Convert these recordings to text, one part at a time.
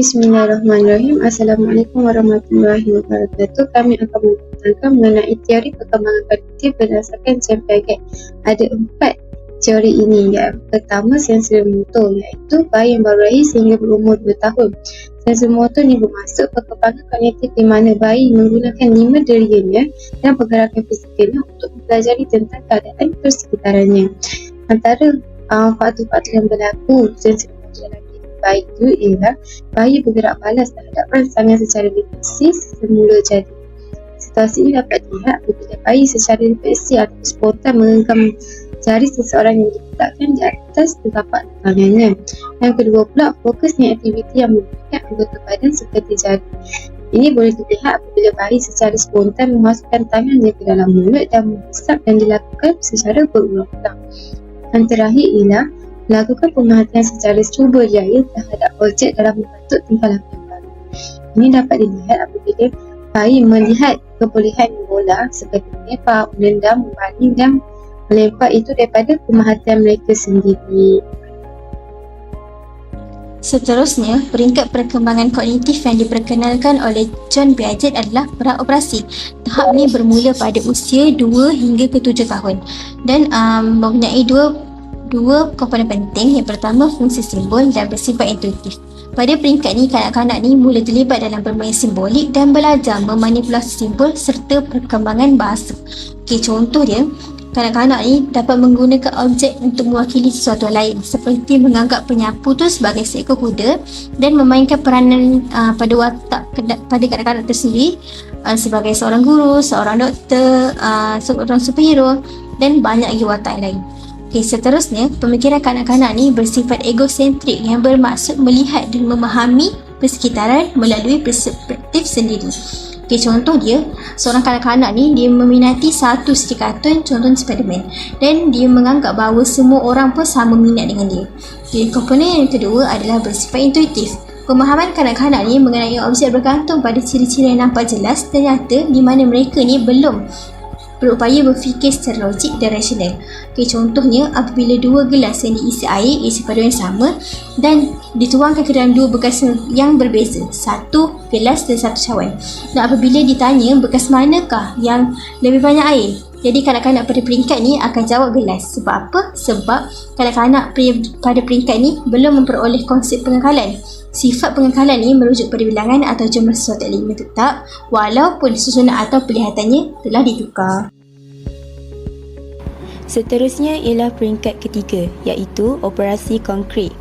Bismillahirrahmanirrahim. Assalamualaikum warahmatullahi wabarakatuh. Kami akan membicarakan mengenai teori perkembangan kognitif berdasarkan Cem Piaget. Ada 4 teori ini. Yang pertama, sensor motor, iaitu bayi yang baru lahir sehingga berumur 2 tahun. Sensor motor ini bermaksud perkembangan kognitif di mana bayi menggunakan 5 derianya dan pergerakan fizikalnya untuk mempelajari tentang keadaan persekitarannya. Antara faktor-faktor yang berlaku sensor motor dalam bayi itu ialah bayi bergerak balas terhadap rangsangan secara refleksi semula jadi. Situasi ini dapat dilihat apabila bayi secara refleksi atau spontan menggenggam jari seseorang yang diletakkan di atas telapak tangannya. Yang kedua pula, fokusnya aktiviti yang melibatkan anggota badan seperti jari. Ini boleh dilihat apabila bayi secara spontan memasukkan tangannya ke dalam mulut dan menghisap yang dilakukan secara berulang-ulang. Yang terakhir ialah melakukan pemerhatian secara cuba jaya terhadap objek dalam membentuk tingkah laku yang baru. Ini dapat dilihat apabila bayi melihat kebolehan bola seperti menyepak, menendang, membaling dan melempar itu daripada pemerhatian mereka sendiri. Seterusnya, peringkat perkembangan kognitif yang diperkenalkan oleh John Piaget adalah praoperasi. Tahap ini bermula pada usia 2 hingga ke 7 tahun dan mempunyai dua komponen penting. Yang pertama, fungsi simbol dan bersifat intuitif. Pada peringkat ni, kanak-kanak ni mula terlibat dalam bermain simbolik dan belajar memanipulasi simbol serta perkembangan bahasa. Contoh dia, kanak-kanak ni dapat menggunakan objek untuk mewakili sesuatu lain, seperti menganggap penyapu tu sebagai seekor kuda dan memainkan peranan pada watak pada kanak-kanak tersendiri sebagai seorang guru, seorang doktor, seorang superhero dan banyak lagi watak lain. Seterusnya, pemikiran kanak-kanak ni bersifat egosentrik yang bermaksud melihat dan memahami persekitaran melalui perspektif sendiri. Contoh dia, seorang kanak-kanak ni dia meminati satu segi kartun, contohnya Spiderman, dan dia menganggap bahawa semua orang pun sama minat dengan dia. Komponen yang kedua adalah bersifat intuitif. Pemahaman kanak-kanak ni mengenai objek bergantung pada ciri-ciri yang nampak jelas dan nyata di mana mereka ni belum berupaya berfikir secara logik dan rasional. Contohnya, apabila 2 gelas yang diisi air isi pada yang sama dan dituangkan ke dalam 2 bekas yang berbeza, 1 gelas dan 1 cawan, dan apabila ditanya bekas manakah yang lebih banyak air, jadi kanak-kanak pada peringkat ni akan jawab gelas. Sebab apa? Sebab kanak-kanak pada peringkat ni belum memperoleh konsep pengekalan. Sifat pengekalan ni merujuk pada bilangan atau jumlah sesuatu elemen tetap walaupun susunan atau pelihatannya telah ditukar. Seterusnya ialah peringkat ketiga, iaitu operasi konkret.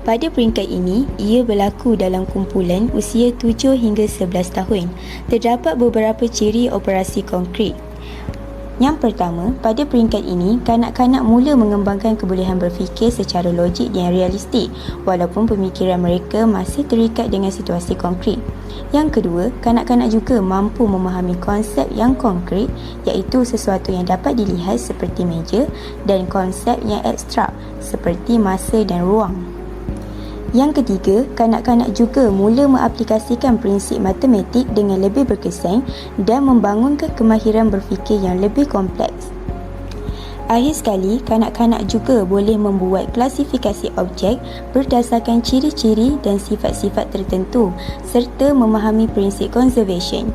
Pada peringkat ini, ia berlaku dalam kumpulan usia 7 hingga 11 tahun. Terdapat beberapa ciri operasi konkret. Yang pertama, pada peringkat ini, kanak-kanak mula mengembangkan kebolehan berfikir secara logik yang realistik walaupun pemikiran mereka masih terikat dengan situasi konkret. Yang kedua, kanak-kanak juga mampu memahami konsep yang konkret, iaitu sesuatu yang dapat dilihat seperti meja, dan konsep yang abstrak seperti masa dan ruang. Yang ketiga, kanak-kanak juga mula mengaplikasikan prinsip matematik dengan lebih berkesan dan membangunkan kemahiran berfikir yang lebih kompleks. Akhir sekali, kanak-kanak juga boleh membuat klasifikasi objek berdasarkan ciri-ciri dan sifat-sifat tertentu serta memahami prinsip conservation.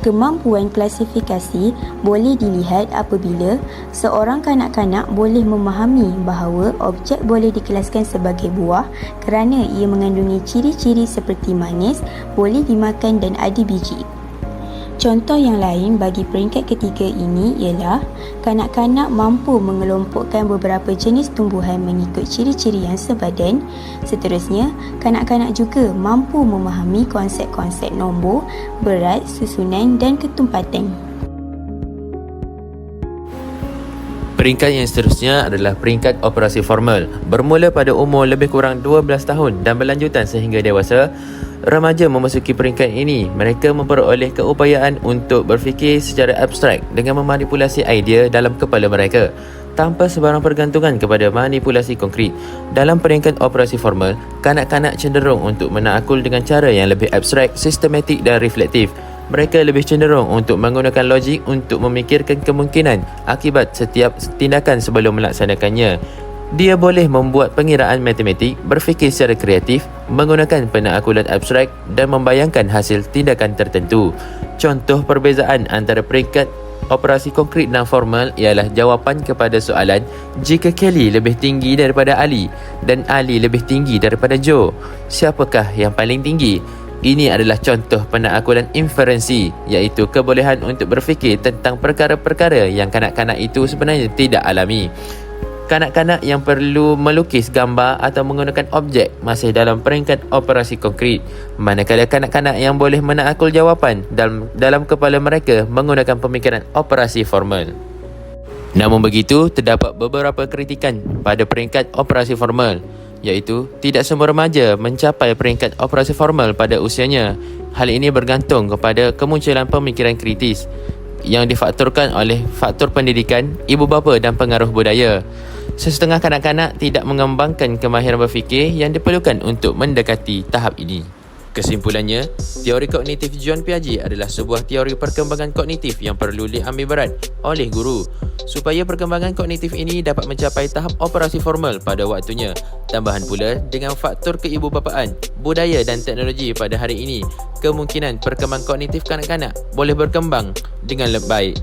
Kemampuan klasifikasi boleh dilihat apabila seorang kanak-kanak boleh memahami bahawa objek boleh dikelaskan sebagai buah kerana ia mengandungi ciri-ciri seperti manis, boleh dimakan dan ada biji. Contoh yang lain bagi peringkat ketiga ini ialah kanak-kanak mampu mengelompokkan beberapa jenis tumbuhan mengikut ciri-ciri yang sebadan. Seterusnya, kanak-kanak juga mampu memahami konsep-konsep nombor, berat, susunan dan ketumpatan. Peringkat yang seterusnya adalah peringkat operasi formal. Bermula pada umur lebih kurang 12 tahun dan berlanjutan sehingga dewasa. Remaja memasuki peringkat ini, mereka memperoleh keupayaan untuk berfikir secara abstrak dengan memanipulasi idea dalam kepala mereka tanpa sebarang pergantungan kepada manipulasi konkret. Dalam peringkat operasi formal, kanak-kanak cenderung untuk menakul dengan cara yang lebih abstrak, sistematik dan reflektif. Mereka lebih cenderung untuk menggunakan logik untuk memikirkan kemungkinan akibat setiap tindakan sebelum melaksanakannya. Dia boleh membuat pengiraan matematik, berfikir secara kreatif, menggunakan penaklukan abstrak dan membayangkan hasil tindakan tertentu. Contoh perbezaan antara peringkat operasi konkret dan formal ialah jawapan kepada soalan jika Kelly lebih tinggi daripada Ali dan Ali lebih tinggi daripada Joe, siapakah yang paling tinggi? Ini adalah contoh penaklukan inferensi, iaitu kebolehan untuk berfikir tentang perkara-perkara yang kanak-kanak itu sebenarnya tidak alami. Kanak-kanak yang perlu melukis gambar atau menggunakan objek masih dalam peringkat operasi konkret, manakala kanak-kanak yang boleh menakul jawapan dalam kepala mereka menggunakan pemikiran operasi formal. Namun begitu, terdapat beberapa kritikan pada peringkat operasi formal, iaitu tidak semua remaja mencapai peringkat operasi formal pada usianya. Hal ini bergantung kepada kemunculan pemikiran kritis yang difaktorkan oleh faktor pendidikan, ibu bapa dan pengaruh budaya. Sesetengah kanak-kanak tidak mengembangkan kemahiran berfikir yang diperlukan untuk mendekati tahap ini. Kesimpulannya, teori kognitif John Piaget adalah sebuah teori perkembangan kognitif yang perlu diambil berat oleh guru supaya perkembangan kognitif ini dapat mencapai tahap operasi formal pada waktunya. Tambahan pula, dengan faktor keibubapaan, budaya dan teknologi pada hari ini, kemungkinan perkembangan kognitif kanak-kanak boleh berkembang dengan lebih baik.